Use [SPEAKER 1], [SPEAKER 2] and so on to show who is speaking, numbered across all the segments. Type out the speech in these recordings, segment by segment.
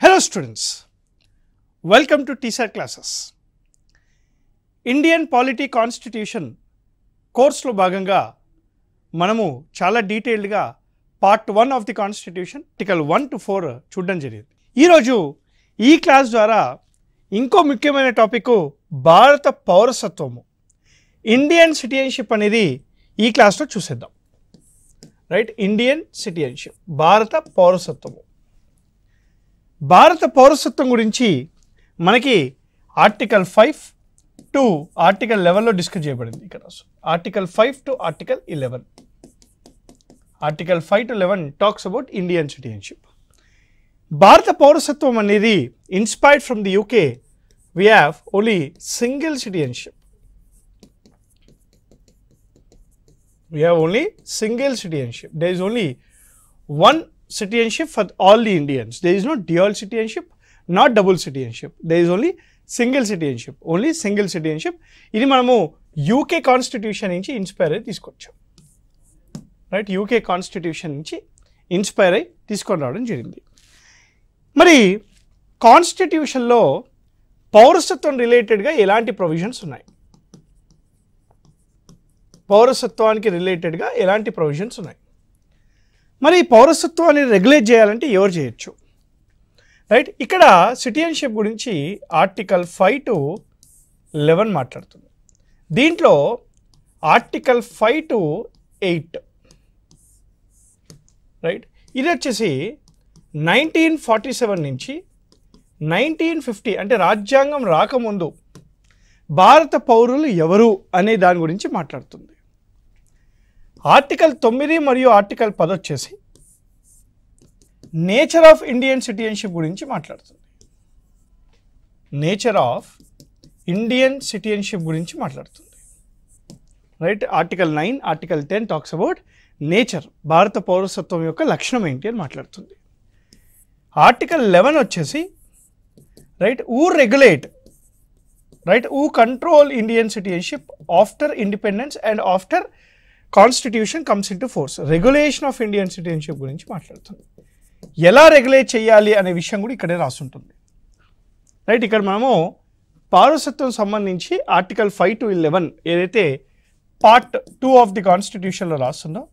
[SPEAKER 1] Hello students, welcome to TSAT classes. Indian Polity Constitution కోర్సులో భాగంగా మనము చాలా డీటెయిల్డ్గా part 1 of the constitution article 1 to 4 చూడడం జరిగింది. ఈరోజు ఈ క్లాస్ ద్వారా ఇంకో ముఖ్యమైన టాపిక్ భారత పౌరసత్వము, ఇండియన్ సిటిజన్షిప్ అనేది ఈ క్లాస్లో చూసేద్దాం. రైట్, ఇండియన్ సిటిజన్షిప్, భారత పౌరసత్వము. భారత పౌరసత్వం గురించి మనకి ఆర్టికల్ 5 టు ఆర్టికల్ 11లో డిస్కస్ చేయబడింది. ఇక్కడ article 5 to article 11. Article 5 to 11 talks about Indian citizenship. భారత పౌరసత్వం అనేది inspired from the UK, we have only single citizenship. We have only single citizenship. There is only one citizenship for all the Indians. There is no dual citizenship, not double citizenship. There is only single citizenship. Only single citizenship. ఇది మనము UK constitution నుంచి inspire అయ్యి తీసుకొచ్చాం. Right, UK constitution నుంచి inspire అయ్యి తీసుకొని రావడం జరిగింది. మరి కాన్స్టిట్యూషన్లో పౌరసత్వం రిలేటెడ్గా ఎలాంటి ప్రొవిజన్స్ ఉన్నాయి? పౌరసత్వానికి రిలేటెడ్గా ఎలాంటి ప్రొవిజన్స్ ఉన్నాయి? మరి పౌరసత్వాన్ని రెగ్యులేట్ చేయాలంటే ఎవరు చేయొచ్చు? రైట్, ఇక్కడ సిటిజన్షిప్ గురించి ఆర్టికల్ 5 to 11 మాట్లాడుతుంది. దీంట్లో ఆర్టికల్ 5 to 8, రైట్, ఇది వచ్చేసి 1947 నుంచి 1950 అంటే రాజ్యాంగం రాకముందు భారత పౌరులు ఎవరు అనే దాని గురించి మాట్లాడుతుంది. ఆర్టికల్ 9 మరియు ఆర్టికల్ 10 వచ్చేసి నేచర్ ఆఫ్ ఇండియన్ సిటిజన్షిప్ గురించి మాట్లాడుతుంది. నేచర్ ఆఫ్ ఇండియన్ సిటిజన్షిప్ గురించి మాట్లాడుతుంది. Right, article 9, article 10 talks about nature, భారత పౌరసత్వం యొక్క లక్షణం ఏంటి అని మాట్లాడుతుంది. ఆర్టికల్ 11 వచ్చేసి right, who regulate, right, who control Indian citizenship after independence and after constitution comes into force. Regulation of Indian citizenship గురించి మాట్లాడుతుంది. ఎలా రెగ్యులేట్ చేయాలి అనే విషయం కూడా ఇక్కడే రాస్తుంటుంది. రైట్, ఇక్కడ మనము పౌరసత్వం సంబంధించి ఆర్టికల్ 5 to 11 ఏదైతే పార్ట్ 2 ఆఫ్ ది కాన్స్టిట్యూషన్లో రాస్తుందో,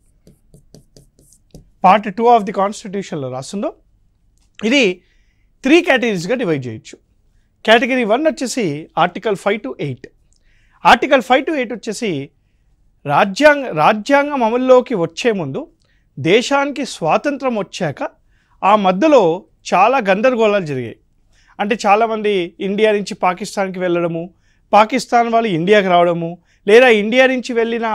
[SPEAKER 1] పార్ట్ 2 ఆఫ్ ది కాన్స్టిట్యూషన్లో రాస్తుందో, ఇది 3 కేటగిరీస్గా డివైడ్ చేయొచ్చు. కేటగిరీ 1 వచ్చేసి ఆర్టికల్ 5 to 8. ఆర్టికల్ 5 to 8 వచ్చేసి రాజ్యాంగం అమల్లోకి వచ్చే ముందు, దేశానికి స్వాతంత్రం వచ్చాక ఆ మధ్యలో చాలా గందరగోళాలు జరిగాయి. అంటే చాలామంది ఇండియా నుంచి పాకిస్తాన్కి వెళ్ళడము, పాకిస్తాన్ వాళ్ళు ఇండియాకి రావడము, లేదా ఇండియా నుంచి వెళ్ళిన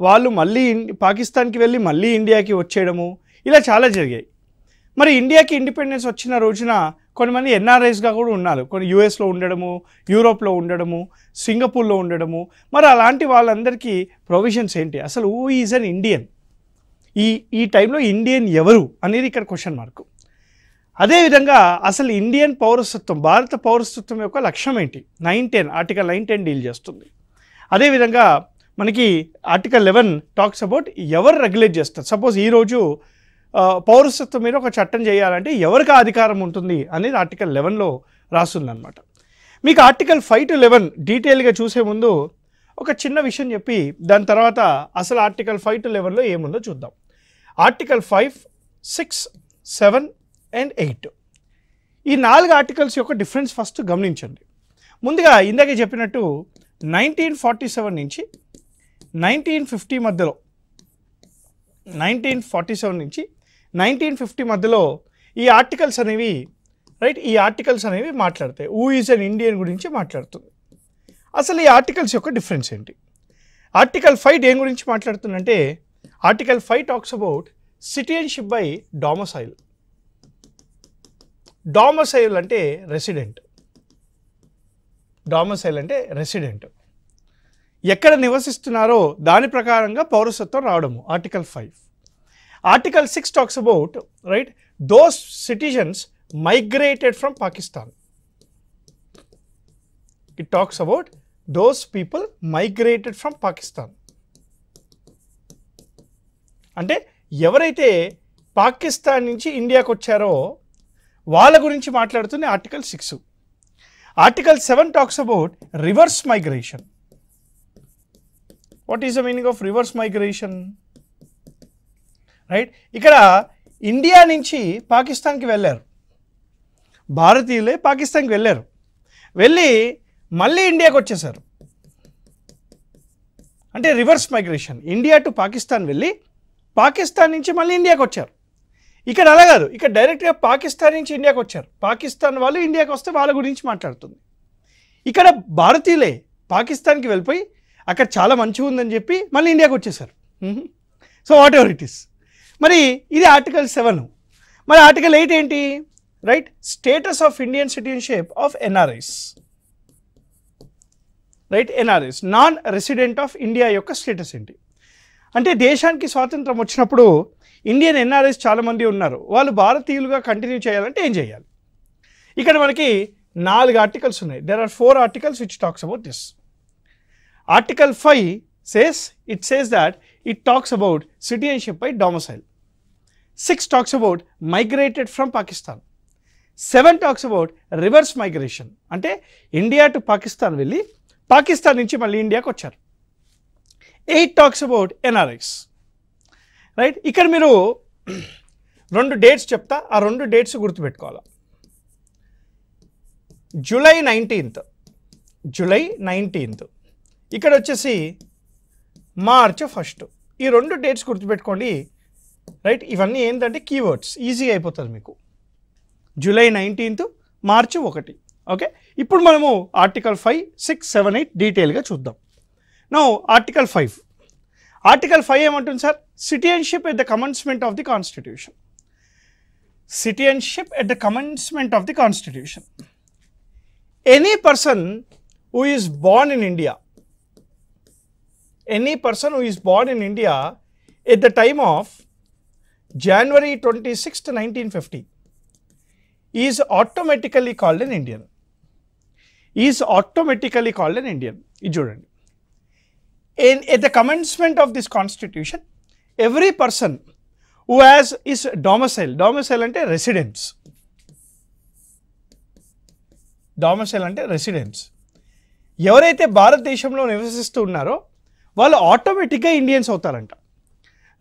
[SPEAKER 1] వాళ్ళు మళ్ళీ పాకిస్తాన్కి వెళ్ళి మళ్ళీ ఇండియాకి వచ్చేయడము, ఇలా చాలా జరిగాయి. మరి ఇండియాకి ఇండిపెండెన్స్ వచ్చిన రోజున కొంతమంది ఎన్ఆర్ఐస్గా కూడా ఉన్నారు. కొన్ని యూఎస్లో ఉండడము, యూరోప్లో ఉండడము, సింగపూర్లో ఉండడము. మరి అలాంటి వాళ్ళందరికీ ప్రొవిజన్స్ ఏంటి? అసలు హూ ఈజ్ అన్ ఇండియన్? ఈ టైంలో ఇండియన్ ఎవరు అనేది ఇక్కడ క్వశ్చన్ మార్కు. అదేవిధంగా అసలు ఇండియన్ పౌరసత్వం, భారత పౌరసత్వం యొక్క లక్ష్యం ఏంటి? 9-10, ఆర్టికల్ 9-10 డీల్ చేస్తుంది. అదేవిధంగా మనకి ఆర్టికల్ 11 టాక్స్ అబౌట్ ఎవరు రెగ్యులేట్ చేస్తారు. సపోజ్ ఈరోజు పౌరసత్వం మీద ఒక చట్టం చేయాలంటే ఎవరికి అధికారం ఉంటుంది అనేది ఆర్టికల్ 11లో రాస్తుందన్నమాట. మీకు ఆర్టికల్ 5 to 11 డీటెయిల్గా చూసే ముందు ఒక చిన్న విషయం చెప్పి దాని తర్వాత అసలు ఆర్టికల్ 5 to 11లో ఏముందో చూద్దాం. ఆర్టికల్ 5, 6, 7 and 8 ఈ 4 ఆర్టికల్స్ యొక్క డిఫరెన్స్ ఫస్ట్ గమనించండి. ముందుగా ఇందాక చెప్పినట్టు 1947 నుంచి 1950 మధ్యలో, 1947 నుంచి 1950 మధ్యలో ఈ ఆర్టికల్స్ అనేవి, రైట్, ఈ ఆర్టికల్స్ అనేవి మాట్లాడతాయి. హూ ఈజ్ అన్ ఇండియన్ గురించి మాట్లాడుతుంది. అసలు ఈ ఆర్టికల్స్ యొక్క డిఫరెన్స్ ఏంటి? ఆర్టికల్ 5 దేని గురించి మాట్లాడుతుందంటే, article 5 talks about citizenship by domicile. Domicile అంటే రెసిడెంట్. డామసైల్ అంటే రెసిడెంట్, ఎక్కడ నివసిస్తున్నారో దాని ప్రకారంగా పౌరసత్వం రావడము. Article 5. Article 6 talks about right, those citizens migrated from Pakistan. It talks about those people migrated from Pakistan. అంటే ఎవరైతే పాకిస్తాన్ నుంచి ఇండియాకి వచ్చారో వాళ్ళ గురించి మాట్లాడుతుంది article 6. Article 7 talks about reverse migration. What is the meaning of reverse migration? Right, ఇక్కడ ఇండియా నుంచి పాకిస్తాన్కి వెళ్ళారు, భారతీయులే పాకిస్తాన్కి వెళ్ళారు, వెళ్ళి మళ్ళీ ఇండియాకి వచ్చేసారు. అంటే reverse migration, India to Pakistan వెళ్ళి పాకిస్తాన్ నుంచి మళ్ళీ ఇండియాకి వచ్చారు. ఇక్కడ అలా కాదు, ఇక్కడ డైరెక్ట్గా పాకిస్తాన్ నుంచి ఇండియాకి వచ్చారు. పాకిస్తాన్ వాళ్ళు ఇండియాకి వస్తే వాళ్ళ గురించి మాట్లాడుతుంది. ఇక్కడ భారతీయులే పాకిస్తాన్కి వెళ్ళిపోయి అక్కడ చాలా మంచిగా ఉందని చెప్పి మళ్ళీ ఇండియాకి వచ్చేసారు. So what ever it is. మరి ఇది ఆర్టికల్ 7. మరి ఆర్టికల్ 8 ఏంటి? Right, status of Indian citizenship of NRIs. Right, NRIs non resident of India యొక్క స్టేటస్ ఏంటి అంటే, దేశానికి స్వాతంత్రం వచ్చినప్పుడు ఇండియన్ ఎన్ఆర్ఐస్ చాలామంది ఉన్నారు, వాళ్ళు భారతీయులుగా కంటిన్యూ చేయాలంటే ఏం చేయాలి? ఇక్కడ మనకి 4 ఆర్టికల్స్ ఉన్నాయి. There are 4 articles which talks about this. Article 5 says that it talks about citizenship by domicile. 6 talks about migrated from Pakistan. 7 talks about reverse migration, అంటే ఇండియా టు పాకిస్తాన్ వెళ్ళి పాకిస్తాన్ నుంచి మళ్ళీ ఇండియాకి వచ్చారు. 8 talks about NRIs. రైట్, ఇక్కడ మీరు 2 dates చెప్తా, ఆ 2 డేట్స్ గుర్తుపెట్టుకోవాలి. జూలై 19th, ఇక్కడ వచ్చేసి మార్చ్ 1. ఈ 2 డేట్స్ గుర్తుపెట్టుకోండి. రైట్, ఇవన్నీ ఏంటంటే కీవర్డ్స్, ఈజీగా అయిపోతుంది మీకు. జూలై 19th, మార్చి 1. ఓకే, ఇప్పుడు మనము ఆర్టికల్ 5, 6, 7, 8 డీటెయిల్గా చూద్దాం. Now article 5. ఆర్టికల్ 5 ఏమంటుంది sir? Citizenship at the commencement of the constitution. Citizenship at the commencement of the constitution. Any person who is born in India, any person who is born in India at the time of January 26th, 1950 is automatically called an Indian. Is automatically called an Indian. ఇది చూడండి, at the commencement of this constitution, every person who has is domicile అంటే residence, domicile అంటే residence, ఎవరైతే భారతదేశంలో నివసిస్తూ ఉన్నారో వాళ్ళు ఆటోమేటిక్గా ఇండియన్స్ అవుతారంట.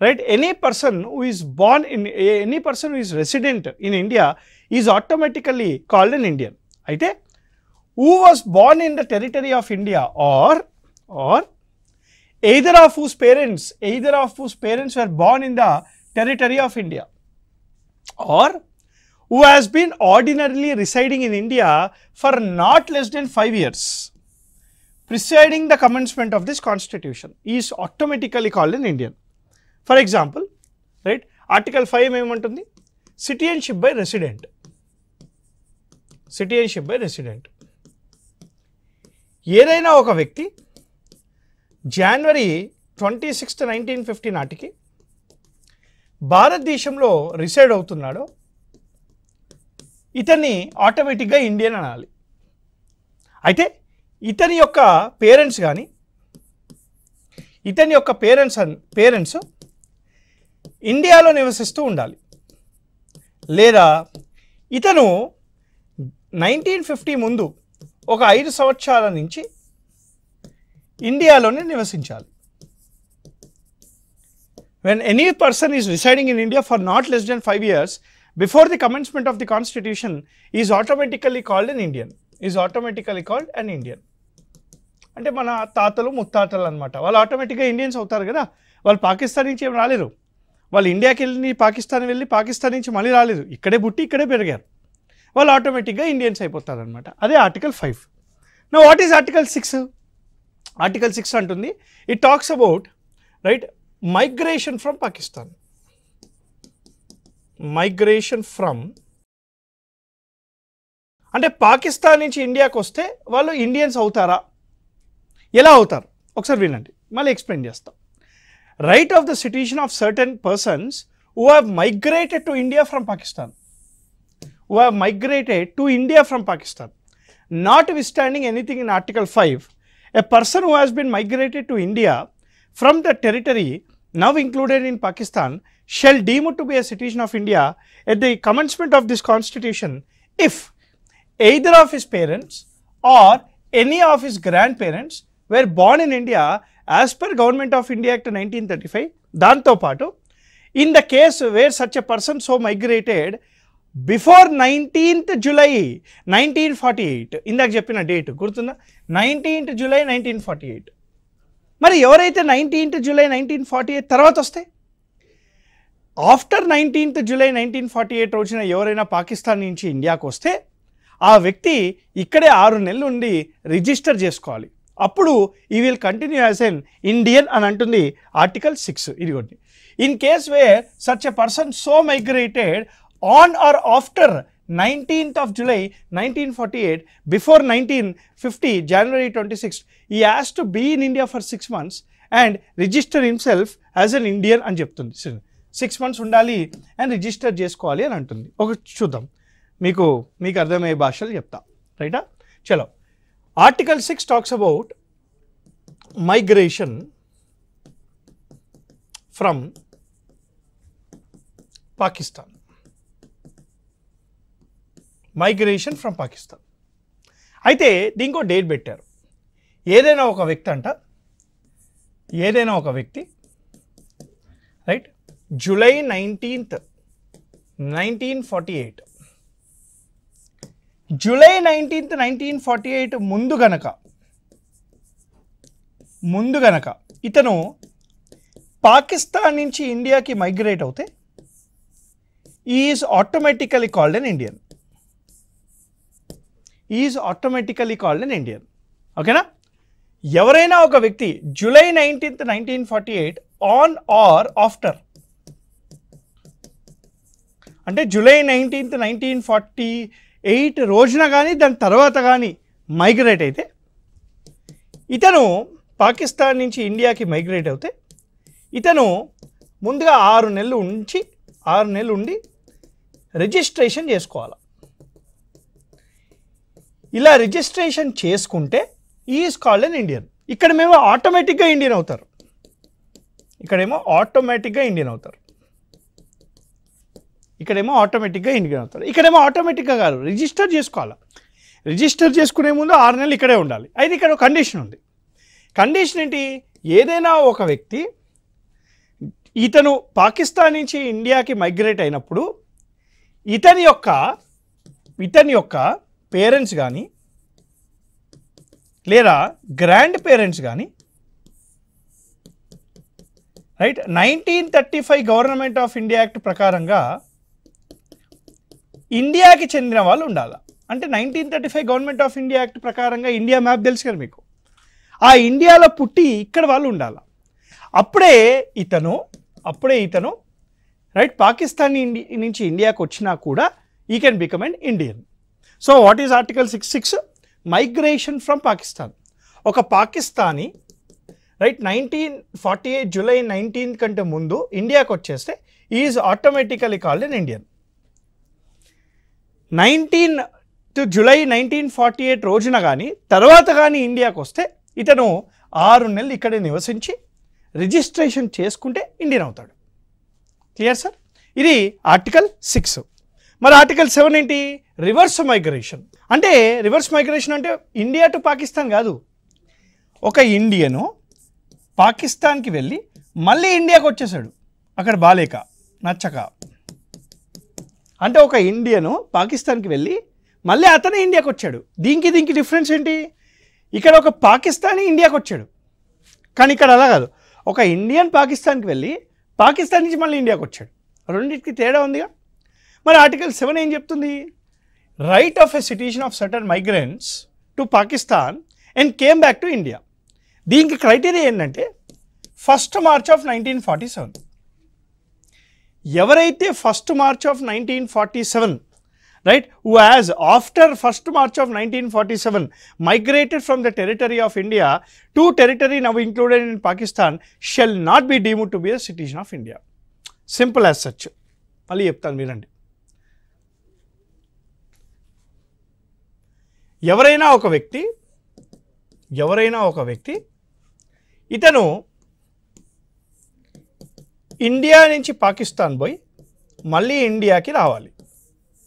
[SPEAKER 1] Right, any person who is resident in India is automatically called an Indian. అయితే who was born in the territory of India or either of whose parents were born in the territory of India, or who has been ordinarily residing in India for not less than 5 years preceding the commencement of this constitution is automatically called an Indian. For example, right, article 5 ఏమంటుంది? citizenship by resident. citizenship by resident. ఏదైనా ఒక వ్యక్తి జనవరి 26th, 1950 నాటికి భారతదేశంలో reside అవుతున్నాడో ఇతన్ని ఆటోమేటిక్గా Indian అనాలి. అయితే ఇతని యొక్క పేరెంట్స్ కానీ ఇతని యొక్క పేరెంట్స్ ఇండియాలో నివసిస్తూ ఉండాలి, లేదా ఇతను 1950 ముందు ఒక 5 సంవత్సరాల నుంచి ఇండియాలోనే నివసించాలి. When any person is residing in India for not less than 5 years before the commencement of the constitution is automatically called an Indian. అంటే మన తాతలు ముత్తాతలు అనమాట, వాళ్ళు ఆటోమేటిక్గా ఇండియన్స్ అవుతారు కదా. వాళ్ళు పాకిస్తాన్ నుంచి ఏం రాలేరు, వాళ్ళు ఇండియాకి వెళ్ళి పాకిస్తాన్ నుంచి మళ్ళీ రాలేదు, ఇక్కడే పుట్టి ఇక్కడే పెరిగారు, వాళ్ళు ఆటోమేటిక్గా ఇండియన్స్ అయిపోతారు అనమాట. అదే article 5. Now what is article 6? Article 6 అంటుంది, it talks about right migration from Pakistan. Migration from అంటే పాకిస్తాన్ నుంచి ఇండియాకి వస్తే వాళ్ళు ఇండియన్స్ అవుతారా, ఎలా అవుతారు ఒకసారి వినండి, మళ్ళీ ఎక్స్ప్లెయిన్ చేస్తాం. Right of the citizen of certain persons who have migrated to India from Pakistan, notwithstanding anything in Article 5, a person who has been migrated to India from the territory now included in Pakistan shall deem to be a citizen of India at the commencement of this constitution if either of his parents or any of his grandparents were born in India as per Government of India Act 1935. దాంతో పాటు in the case where such a person so migrated before 19th July 1948, ఇందాక చెప్పిన date గుర్తుందా, 19th July 1948. మరి ఎవరైతే 19th July 1948 తర్వాత వస్తే, after 19th July 1948 రోజున ఎవరైనా పాకిస్తాన్ నుంచి ఇండియాకు వస్తే ఆ వ్యక్తి ఇక్కడే 6 నెలలు ఉండి రిజిస్టర్ చేసుకోవాలి. అప్పుడు ఈ will continue as an Indian అని అంటుంది ఆర్టికల్ 6. ఇదిగోండి, in case where such a person so migrated on or after 19th of July 1948 before 1950 January 26th, he has to be in India for 6 months and register himself as an Indian అని చెప్తుంది. 6 months ఉండాలి and register చేసుకోవాలి అని అంటుంది. ఒక చూద్దాం, మీకు అర్థమయ్యే భాషలు చెప్తా, రైటా. చలో, article 6 talks about migration from Pakistan. Migration from Pakistan. అయితే దీనికో డేట్ పెట్టారు. ఏదైనా ఒక వ్యక్తి right, July 19th 1948, July 19th 1948 ముందు గనక ఇతను పాకిస్తాన్ నుంచి ఇండియాకి మైగ్రేట్ అవుతే is automatically called an Indian. ఓకేనా. ఎవరైనా ఒక వ్యక్తి July 19th 1948 on or after, అంటే జూలై 19th 1948 రోజున కానీ దాని తర్వాత కానీ మైగ్రేట్ అయితే, ఇతను పాకిస్తాన్ నుంచి ఇండియాకి మైగ్రేట్ అవుతే ఇతను ముందుగా 6 నెలలు ఉండి రిజిస్ట్రేషన్ చేసుకోవాలి. ఇలా రిజిస్ట్రేషన్ చేసుకుంటే ఈజ్ కాల్డ్ ఎన్ ఇండియన్. ఇక్కడేమో ఆటోమేటిక్గా ఇండియన్ అవుతారు. ఇక్కడేమో ఆటోమేటిక్గా ఆటోమేటిక్గా కాదు, రిజిస్టర్ చేసుకోవాలి. రిజిస్టర్ చేసుకునే ముందు 6 నెలలు ఇక్కడే ఉండాలి. అయితే ఇక్కడ ఒక కండిషన్ ఉంది. కండిషన్ ఏంటి? ఏదైనా ఒక వ్యక్తి ఇతను పాకిస్తాన్ నుంచి ఇండియాకి మైగ్రేట్ అయినప్పుడు ఇతని యొక్క పేరెంట్స్ కానీ లేదా గ్రాండ్ పేరెంట్స్ కానీ right 1935 government of India act ప్రకారంగా ఇండియాకి చెందిన వాళ్ళు ఉండాలి. అంటే 1935 గవర్నమెంట్ ఆఫ్ ఇండియా యాక్ట్ ప్రకారంగా ఇండియా మ్యాప్ తెలుసు కదా మీకు, ఆ ఇండియాలో పుట్టి ఇక్కడ వాళ్ళు ఉండాలి. అప్పుడే ఇతను రైట్ పాకిస్తాన్ నుంచి ఇండియాకి వచ్చినా కూడా ఈ can become an Indian. So what is article 6 migration from Pakistan. ఒక పాకిస్తానీ రైట్ 1948 జూలై 19th కంటే ముందు ఇండియాకి వచ్చేస్తే is automatically called an Indian. 19 July 1948 రోజున కానీ తర్వాత కానీ ఇండియాకి వస్తే ఇతను 6 నెలలు ఇక్కడే నివసించి రిజిస్ట్రేషన్ చేసుకుంటే ఇండియన్ అవుతాడు. Clear sir? ఇది ఆర్టికల్ 6. మరి ఆర్టికల్ 7 ఏంటి? Reverse migration. అంటే రివర్స్ మైగ్రేషన్ అంటే ఇండియా టు పాకిస్తాన్ కాదు. ఒక ఇండియను పాకిస్తాన్కి వెళ్ళి మళ్ళీ ఇండియాకి వచ్చేసాడు, అక్కడ బాలేక నచ్చక. అంటే ఒక ఇండియను పాకిస్తాన్కి వెళ్ళి మళ్ళీ అతనే ఇండియాకి వచ్చాడు. దీనికి డిఫరెన్స్ ఏంటి? ఇక్కడ ఒక పాకిస్తానీ ఇండియాకి వచ్చాడు, కానీ ఇక్కడ అలా కాదు. ఒక ఇండియన్ పాకిస్తాన్కి వెళ్ళి పాకిస్తాన్ నుంచి మళ్ళీ ఇండియాకి వచ్చాడు. రెండింటికి తేడా ఉందిగా. మరి ఆర్టికల్ 7 ఏం చెప్తుంది? Right of a citizen of certain migrants to Pakistan and came back to India. దీనికి క్రైటీరియా ఏంటంటే 1st March of 1947. ఎవరైతే 1st March of 1947 right, who has after 1st March of 1947 migrated from the territory of India to territory now included in Pakistan shall not be deemed to be a citizen of India. Simple as such. మళ్ళీ చెప్తాను మీరండి. ఎవరైనా ఒక వ్యక్తి ఇతను India నుంచి పాకిస్తాన్ పోయి మళ్ళీ ఇండియాకి రావాలి.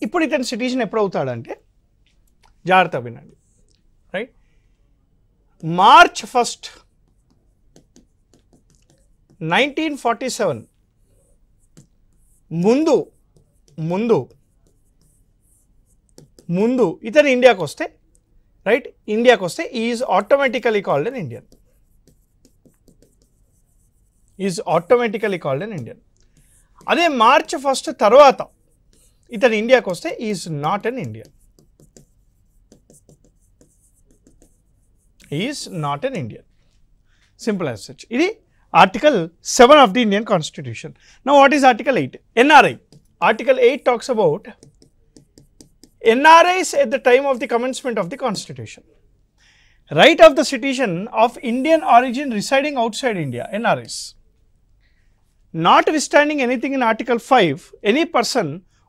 [SPEAKER 1] ఇప్పుడు ఇతను సిటిజన్ ఎప్పుడు అవుతాడంటే, జాగ్రత్త వినండి, రైట్, మార్చ్ 1, 1947 ముందు ఇతను ఇండియాకి వస్తే, రైట్, ఇండియాకి వస్తే is automatically called an Indian. అదే మార్చ్ 1 తర్వాత ఇతను ఇండియాకి వస్తే is not an Indian. Simple as such. ఇది Article 7 of the Indian Constitution. Now what is Article 8? NRI. Article 8 talks about NRIs at the time of the commencement of the Constitution. Right of the citizen of Indian origin residing outside India, NRIs. Notwithstanding anything in Article 5, any person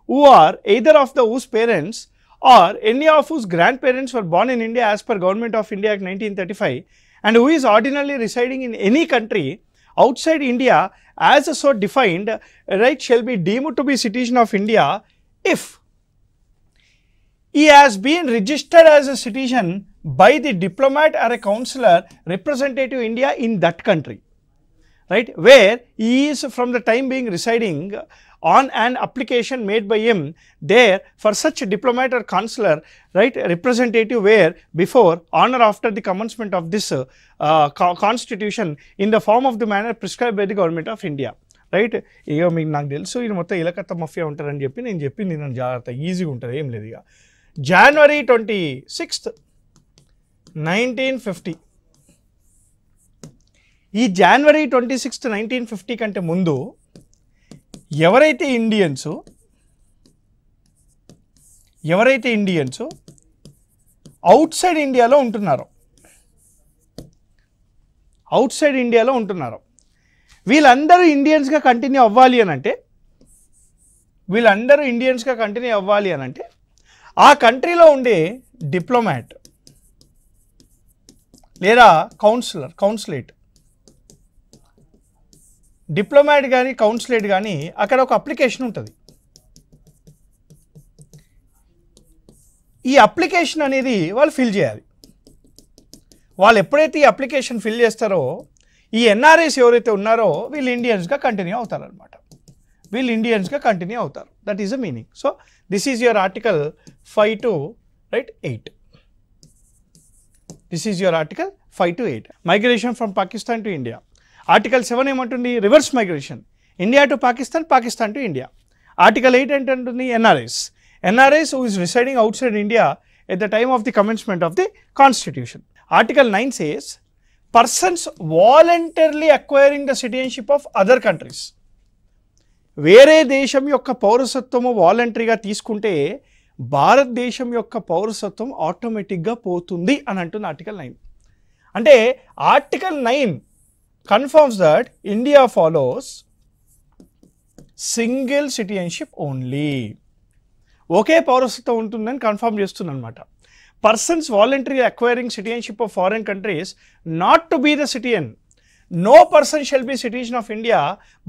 [SPEAKER 1] who are either of the whose parents or any of whose grandparents were born in India as per Government of India Act 1935 and who is ordinarily residing in any country outside India as so defined, right, shall be deemed to be citizen of India if he has been registered as a citizen by the diplomat or a consular representative India in that country, right, where he is from the time being residing on an application made by him there for such diplomat or consular, right, representative where before on or after the commencement of this constitution in the form of the manner prescribed by the Government of India, right. ఇక మీకు నాకు తెలుసు ఇది మొత్తం ఇలకత్త మఫియా ఉంటారని చెప్పి నేను చెప్పింది నేను జాగ్రత్త, ఈజీగా ఉంటుంది, ఏం లేదు. ఇక January 26, 1950, ఈ January 26, 1950 కంటే ముందు ఎవరైతే ఇండియన్స్ అవుట్ సైడ్ ఇండియాలో ఉంటున్నారో వీళ్ళందరూ ఇండియన్స్గా కంటిన్యూ అవ్వాలి అని అంటే ఆ కంట్రీలో ఉండే డిప్లొమాట్ లేదా కౌన్సిలేట్ డిప్లొమాట్ కానీ కౌన్సిలేట్ కానీ అక్కడ ఒక అప్లికేషన్ ఉంటుంది. ఈ అప్లికేషన్ అనేది వాళ్ళు ఫిల్ చేయాలి. వాళ్ళు ఎప్పుడైతే ఈ అప్లికేషన్ ఫిల్ చేస్తారో ఈ ఎన్ఆర్ఐస్ ఎవరైతే ఉన్నారో వీళ్ళు ఇండియన్స్గా కంటిన్యూ అవుతారనమాట. That is the meaning. So this is your article 5 to 8. Migration from Pakistan to India. Article 7 ఏమంటుంది? Reverse migration, India to Pakistan, Pakistan to India. Article 8 ఏంటంటుంది? NRIs who is residing outside India at the time of the commencement of the Constitution. Article 9 says persons voluntarily acquiring the citizenship of other countries. వేరే దేశం యొక్క పౌరసత్వము వాలంటరీగా తీసుకుంటే భారతదేశం యొక్క పౌరసత్వం ఆటోమేటిక్గా పోతుంది అని అంటుంది ఆర్టికల్ 9. అంటే article 9 confirms that India follows single citizenship only. ఒకే పౌరసత్వం ఉంటుందని కన్ఫర్మ్ చేస్తుంది అనమాట. Persons voluntary acquiring citizenship of foreign countries not to be the citizen. No person shall be citizen of India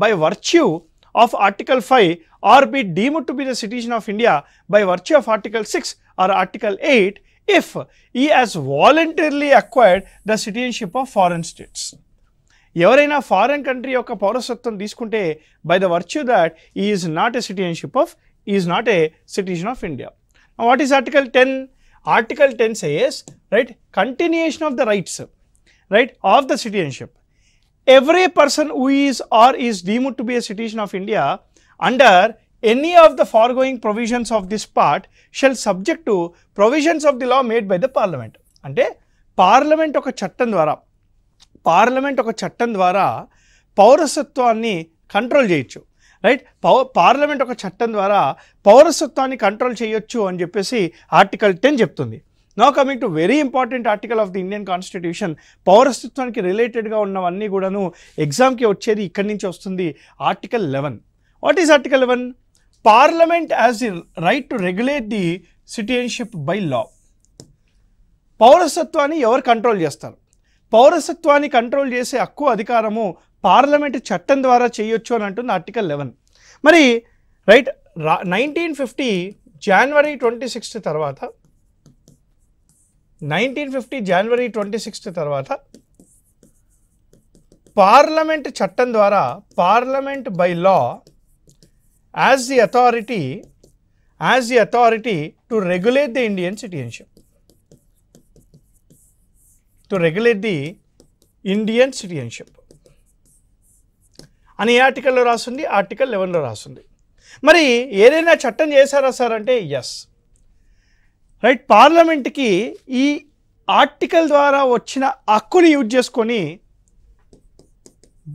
[SPEAKER 1] by virtue of Article 5 or be deemed to be the citizen of India by virtue of Article 6 or Article 8 if he has voluntarily acquired the citizenship of foreign states. ఎవరైనా foreign country యొక్క పౌరసత్వం తీసుకుంటే by the virtue that is not a citizen of India. What is article 10? Article 10 says, right, continuation of the rights, right, of the citizenship. Every person who is or is deemed to be a citizen of India under any of the foregoing provisions of this part shall subject to provisions of the law made by the parliament. అంటే parliament ఒక చట్టం ద్వారా పౌరసత్వాన్ని control చేయొచ్చు, right. Parliament ఒక చట్టం ద్వారా పౌరసత్వాన్ని control చేయొచ్చు అని చెప్పేసి ఆర్టికల్ 10 చెప్తుంది. Now coming to very important article of the Indian constitution. పౌరసత్వానికి రిలేటెడ్గా ఉన్నవన్నీ కూడాను ఎగ్జామ్కి వచ్చేది ఇక్కడి నుంచి వస్తుంది. Article 11. What is article 11? Parliament has the right to regulate the citizenship by law. పౌరసత్వాన్ని ఎవరు కంట్రోల్ చేస్తారు? పౌరసత్వాన్ని కంట్రోల్ చేసే హక్కు అధికారము పార్లమెంట్ చట్టం ద్వారా చేయొచ్చు అని అంటుంది ఆర్టికల్ 11. మరి రైట్ 1950 జనవరి 26 తర్వాత 1950 జనవరి 26 తర్వాత పార్లమెంట్ చట్టం ద్వారా parliament by law as the authority to regulate the Indian citizenship, అని ఏ ఆర్టికల్లో రాస్తుంది? ఆర్టికల్ 11లో రాస్తుంది. మరి ఏదైనా చట్టం చేశారా సార్ అంటే ఎస్. రైట్, పార్లమెంట్కి ఈ ఆర్టికల్ ద్వారా వచ్చిన హక్కుని యూజ్ చేసుకొని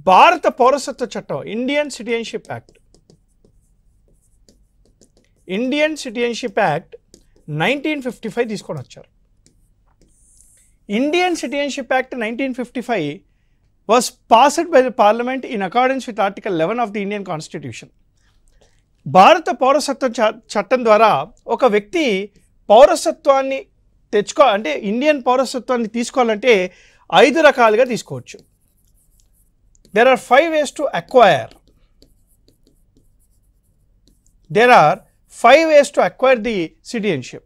[SPEAKER 1] భారత పౌరసత్వ చట్టం ఇండియన్ సిటిజన్షిప్ యాక్ట్ 1955 తీసుకొని వచ్చారు. Indian citizenship act 1955 was passed by the parliament in accordance with article 11 of the Indian constitution. భారత పౌరసత్వ చట్టం ద్వారా ఒక వ్యక్తి పౌరసత్వాన్ని అంటే ఇండియన్ పౌరసత్వాన్ని తీసుకోవాలంటే 5 రకాలుగా తీసుకోవచ్చు. There are 5 ways to acquire. The citizenship.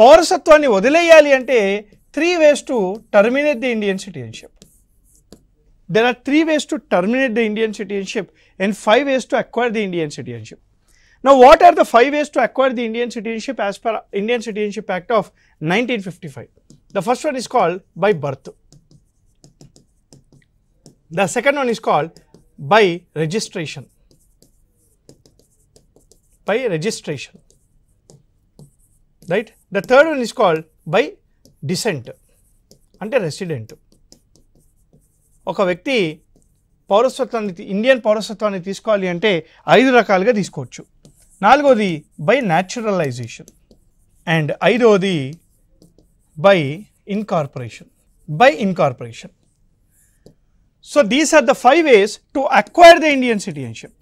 [SPEAKER 1] పౌరసత్వాన్ని వదిలేయాలి అంటే 3 ways to terminate the Indian citizenship. There are 3 ways to terminate the Indian citizenship and 5 ways to acquire the Indian citizenship. Now, what are the 5 ways to acquire the Indian citizenship as per Indian Citizenship Act of 1955? The first one is called by birth. The second one is called by registration. Right? The third one is called by descent. అంటే resident. ఒక వ్యక్తి Indian పౌరసత్వాన్ని తీసుకోవాలి అంటే 5 రకాలుగా తీసుకోవచ్చు. 4వది by naturalisation and 5వది by incorporation. So these are the 5 ways to acquire the Indian citizenship.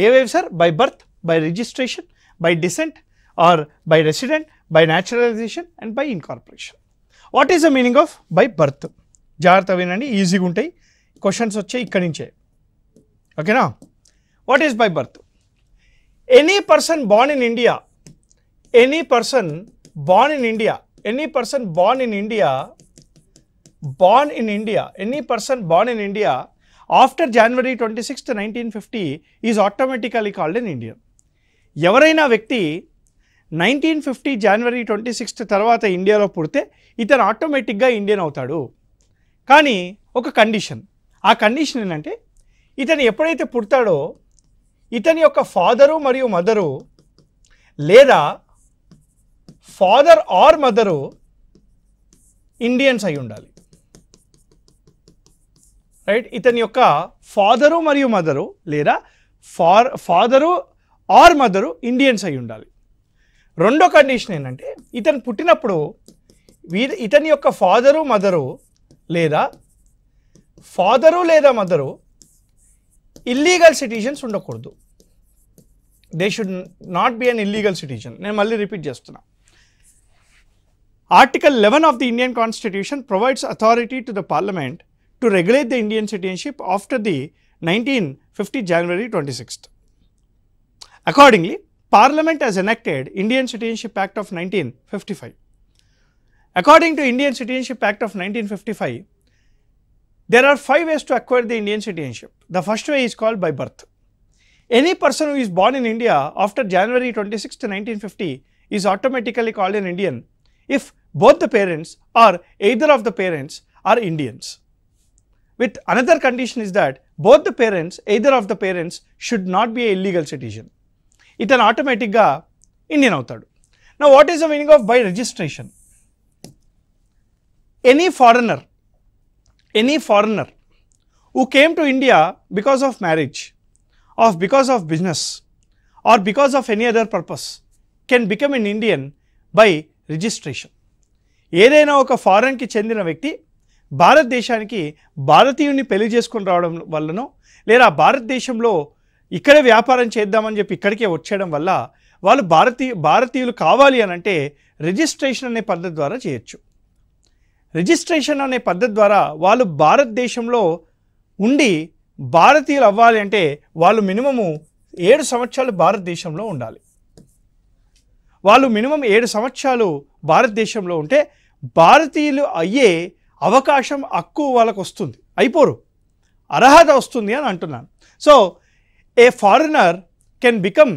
[SPEAKER 1] ఏవేవి sir? By birth, by registration, by descent or by resident, by naturalisation and by incorporation. What is the meaning of by birth? జాగ్రత్త వినండి, ఈజీగా ఉంటాయి, questions వచ్చాయి ఇక్కడి నుంచే. ఓకేనా? What is by birth? Any person born in India after January 26th, 1950 is automatically called an Indian. ఎవరైనా వ్యక్తి 1950 జనవరి 26th తర్వాత ఇండియాలో పుడితే ఇతను ఆటోమేటిక్గా ఇండియన్ అవుతాడు. కానీ ఒక కండిషన్, ఆ కండిషన్ ఏంటంటే ఇతను ఎప్పుడైతే పుడతాడో ఇతని యొక్క ఫాదరు మరియు మదరు లేదా ఫాదర్ ఆర్ మదరు ఇండియన్స్ అయి ఉండాలి. రైట్, ఇతని యొక్క ఫాదరు మరియు మదరు లేదా ఫాదరు ఆర్ మదరు ఇండియన్స్ అయి ఉండాలి. రెండో కండిషన్ ఏంటంటే ఇతను పుట్టినప్పుడు ఇతని యొక్క ఫాదరు మదరు లేదా మదరు ఇల్లీగల్ సిటిజన్స్ ఉండకూడదు. They should not be an illegal citizen. నేను మళ్ళీ రిపీట్ చేస్తున్నా. Article 11 of the Indian Constitution provides authority to the Parliament to regulate the Indian citizenship after the 1950 January 26th. Accordingly, Parliament has enacted Indian Citizenship Act of 1955. According to Indian Citizenship Act of 1955, there are 5 ways to acquire the Indian citizenship. The first way is called by birth. Any person who is born in India after January 26th, 1950 is automatically called an Indian if both the parents or either of the parents are Indians. With another condition is that both the parents, either of the parents should not be a illegal citizen. ఇతను ఆటోమేటిక్గా Indian అవుతాడు. Now what is the meaning of by registration? Any foreigner who came to India because of marriage or because of business or because of any other purpose can become an Indian by registration. ఏదైనా ఒక ఫారెన్కి చెందిన వ్యక్తి భారతదేశానికి భారతీయుని పెళ్లి చేసుకుని రావడం వల్లనో లేదా భారతదేశంలో ఇక్కడే వ్యాపారం చేద్దామని చెప్పి ఇక్కడికే వచ్చేయడం వల్ల వాళ్ళు భారతీయులు కావాలి అని అంటే రిజిస్ట్రేషన్ అనే పద్ధతి ద్వారా చేయొచ్చు. రిజిస్ట్రేషన్ అనే పద్ధతి ద్వారా వాళ్ళు భారతదేశంలో ఉండి భారతీయులు అవ్వాలి అంటే వాళ్ళు మినిమము 7 సంవత్సరాలు భారతదేశంలో ఉండాలి. వాళ్ళు మినిమం 7 సంవత్సరాలు భారతదేశంలో ఉంటే భారతీయులు అయ్యే అవకాశం, హక్కు వాళ్ళకు వస్తుంది. అయిపోరు, అర్హత వస్తుంది అని అంటున్నాను. So A foreigner can become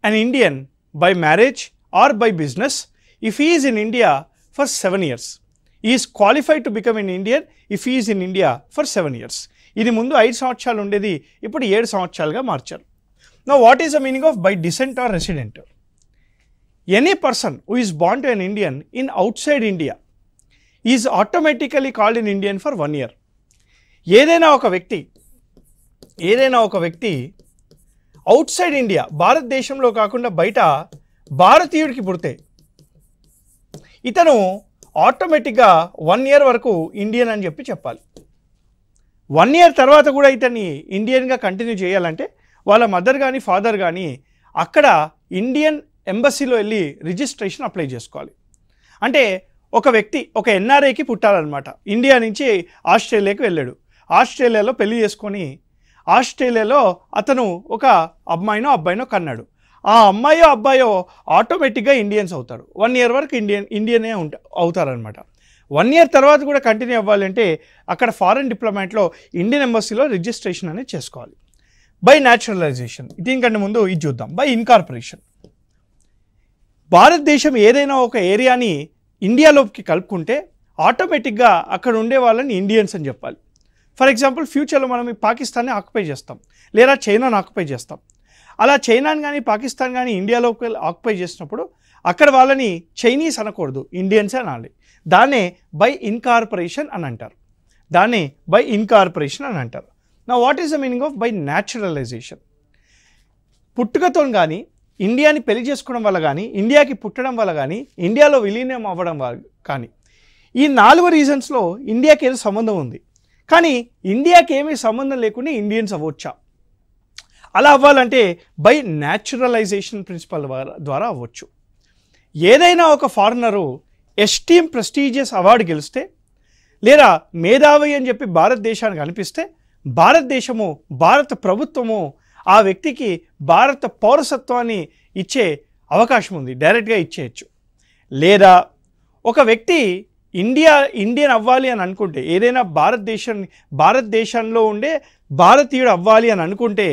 [SPEAKER 1] an Indian by marriage or by business if he is in India for 7 years. He is qualified to become an Indian if he is in India for 7 years. ఇది ముందు 5 సంవత్సరాలు ఉండేది, ఇప్పుడు 7 సంవత్సరాలుగా మార్చారు. Now what is the meaning of by descent or resident? Any person who is born to an Indian in outside India is automatically called an Indian for 1 year. ఏదైనా ఒక వ్యక్తి అవుట్సైడ్ ఇండియా, భారతదేశంలో కాకుండా బయట భారతీయుడికి పుడితే ఇతను ఆటోమేటిక్గా 1 year వరకు ఇండియన్ అని చెప్పాలి. 1 year తర్వాత కూడా ఇతన్ని ఇండియన్గా కంటిన్యూ చేయాలంటే వాళ్ళ మదర్ కానీ ఫాదర్ కానీ అక్కడ ఇండియన్ ఎంబసీలో వెళ్ళి రిజిస్ట్రేషన్ అప్లై చేసుకోవాలి. అంటే ఒక వ్యక్తి ఒక ఎన్ఆర్ఐకి పుట్టాలన్నమాట. ఇండియా నుంచి ఆస్ట్రేలియాకి వెళ్ళాడు, ఆస్ట్రేలియాలో పెళ్లి చేసుకొని ఆస్ట్రేలియాలో అతను ఒక అమ్మాయినో అబ్బాయినో కన్నాడు. ఆ అమ్మాయో అబ్బాయో ఆటోమేటిక్గా ఇండియన్స్ అవుతారు. 1 year వరకు ఇండియనే అవుతారనమాట. 1 year తర్వాత కూడా కంటిన్యూ అవ్వాలంటే అక్కడ ఫారెన్ డిప్లొమాట్లో ఇండియన్ ఎంబసీలో రిజిస్ట్రేషన్ అనేది చేసుకోవాలి. బై న్యాచురలైజేషన్, దీనికంటే ముందు ఇది చూద్దాం. బై ఇన్కార్పొరేషన్, భారతదేశం ఏదైనా ఒక ఏరియాని ఇండియాలోకి కలుపుకుంటే ఆటోమేటిక్గా అక్కడ ఉండే వాళ్ళని ఇండియన్స్ అని చెప్పాలి. ఫర్ ఎగ్జాంపుల్ ఫ్యూచర్లో మనం పాకిస్తాన్ని ఆక్యుపై చేస్తాం, లేదా చైనాను ఆక్యుపై చేస్తాం. అలా చైనాని కానీ పాకిస్తాన్ కానీ ఇండియాలోకి ఆక్యుపై చేసినప్పుడు అక్కడ వాళ్ళని చైనీస్ అనకూడదు, ఇండియన్సే అనాలి. దాన్నే బై ఇన్కార్పొరేషన్ అని అంటారు. నా what is the meaning of by naturalisation? పుట్టుకతో కానీ ఇండియాని పెళ్లి చేసుకోవడం వల్ల కానీ ఇండియాకి పుట్టడం వల్ల కానీ ఇండియాలో విలీనం అవ్వడం వల్ల కానీ ఈ 4 రీజన్స్లో ఇండియాకి ఏదో సంబంధం ఉంది. కానీ ఇండియాకి ఏమీ సంబంధం లేకుండా ఇండియన్స్ అవ్వచ్చా? అలా అవ్వాలంటే బై న్యాచురలైజేషన్ ప్రిన్సిపల్ ద్వారా అవ్వచ్చు. ఏదైనా ఒక ఫారినరు ఎస్టీమ్ ప్రెస్టీజియస్ అవార్డు గెలిస్తే లేదా మేధావి అని చెప్పి భారతదేశానికి అనిపిస్తే భారతదేశము, భారత ప్రభుత్వము ఆ వ్యక్తికి భారత పౌరసత్వాన్ని ఇచ్చే అవకాశం ఉంది, డైరెక్ట్గా ఇచ్చేయచ్చు. లేదా ఒక వ్యక్తి ఇండియన్ అవ్వాలి అని అనుకుంటే, ఏదైనా భారతదేశంలో ఉండే భారతీయుడు అవ్వాలి అని అనుకుంటే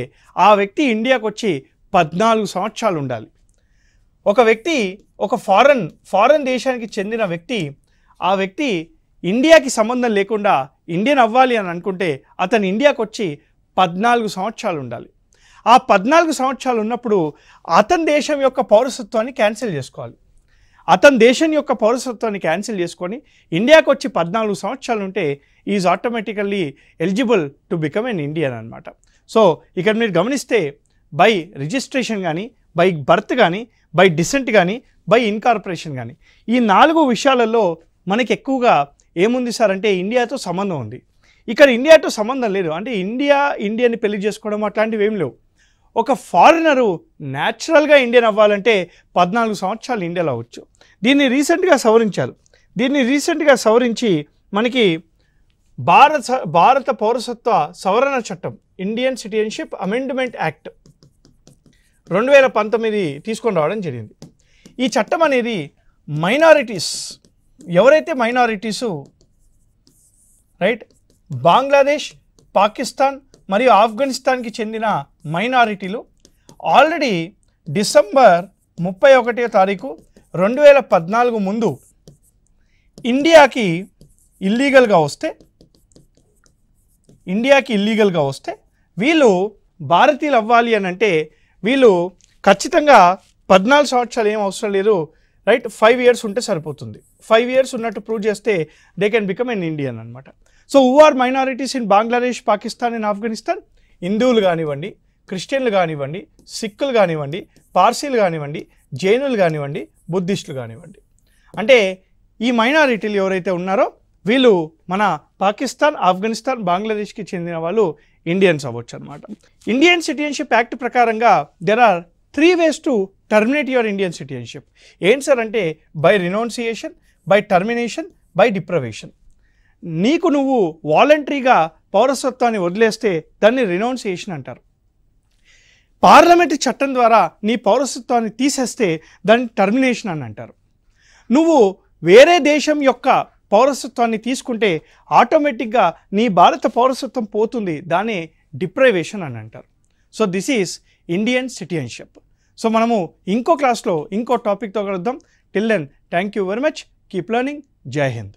[SPEAKER 1] ఆ వ్యక్తి ఇండియాకు వచ్చి 14 సంవత్సరాలు ఉండాలి. ఒక వ్యక్తి ఒక ఫారెన్ దేశానికి చెందిన వ్యక్తి, ఆ వ్యక్తి ఇండియాకి సంబంధం లేకుండా ఇండియన్ అవ్వాలి అని అనుకుంటే అతను ఇండియాకు వచ్చి 14 సంవత్సరాలు ఉండాలి. ఆ 14 సంవత్సరాలు ఉన్నప్పుడు అతని దేశం యొక్క పౌరసత్వాన్ని క్యాన్సిల్ చేసుకోవాలి. అతని దేశం యొక్క పౌరసత్వాన్ని క్యాన్సిల్ చేసుకొని ఇండియాకు వచ్చి 14 సంవత్సరాలు ఉంటే is automatically eligible to become an Indian అనమాట. సో ఇక్కడ మీరు గమనిస్తే బై రిజిస్ట్రేషన్ కానీ, బై బర్త్ కానీ, బై డిసెంట్ కానీ, బై ఇన్కార్పొరేషన్ కానీ, ఈ 4 విషయాలలో మనకి ఎక్కువగా ఏముంది సార్ అంటే ఇండియాతో సంబంధం ఉంది. ఇక్కడ ఇండియాతో సంబంధం లేదు అంటే ఇండియాని పెళ్లి చేసుకోవడం అట్లాంటివి ఏం లేవు. ఒక ఫారినరు న్యాచురల్గా ఇండియన్ అవ్వాలంటే 14 సంవత్సరాలు ఇండియాలో అవ్వచ్చు. దీన్ని రీసెంట్గా సవరించి మనకి భారత పౌరసత్వ సవరణ చట్టం, ఇండియన్ సిటిజన్షిప్ అమెండ్మెంట్ యాక్ట్ 2019 తీసుకొని రావడం జరిగింది. ఈ చట్టం అనేది మైనారిటీస్, ఎవరైతే మైనారిటీసు బంగ్లాదేశ్, పాకిస్తాన్ మరియు ఆఫ్ఘనిస్తాన్కి చెందిన మైనారిటీలు ఆల్రెడీ డిసెంబర్ 31వ తారీఖు 2014 ముందు ఇండియాకి ఇల్లీగల్గా వస్తే వీళ్ళు భారతీయులు అవ్వాలి అని అంటే వీళ్ళు ఖచ్చితంగా 14 సంవత్సరాలు ఏం అవసరం లేదు, 5 years ఉంటే సరిపోతుంది. 5 years ఉన్నట్టు ప్రూవ్ చేస్తే they can become an Indian అనమాట. So who are minorities in Bangladesh, Pakistan and Afghanistan? హిందువులు కానివ్వండి, క్రిస్టియన్లు కానివ్వండి, సిక్కులు కానివ్వండి, పార్సీలు కానివ్వండి, జైనులు కానివ్వండి, బుద్ధిస్టులు కానివ్వండి. అంటే ఈ మైనారిటీలు ఎవరైతే ఉన్నారో వీళ్ళు మన పాకిస్తాన్, ఆఫ్ఘనిస్తాన్, బంగ్లాదేశ్కి చెందిన వాళ్ళు ఇండియన్స్ అవ్వచ్చు అనమాట. ఇండియన్ సిటిజన్షిప్ యాక్ట్ ప్రకారంగా there are 3 ways to terminate your Indian citizenship. ఏంటి సార్ అంటే by renunciation, by termination, by deprivation. నీకు నువ్వు వాలంటరీగా పౌరసత్వాన్ని వదిలేస్తే దాన్ని రినౌన్సియేషన్ అంటారు. పార్లమెంటు చట్టం ద్వారా నీ పౌరసత్వాన్ని తీసేస్తే దాన్ని టర్మినేషన్ అని అంటారు. నువ్వు వేరే దేశం యొక్క పౌరసత్వాన్ని తీసుకుంటే ఆటోమేటిక్గా నీ భారత పౌరసత్వం పోతుంది, దాన్ని డిప్రైవేషన్ అని అంటారు. So this is Indian citizenship. So మనము ఇంకో క్లాస్లో ఇంకో టాపిక్తో కలుద్దాం. Till then thank you very much. Keep learning. జై హింద్.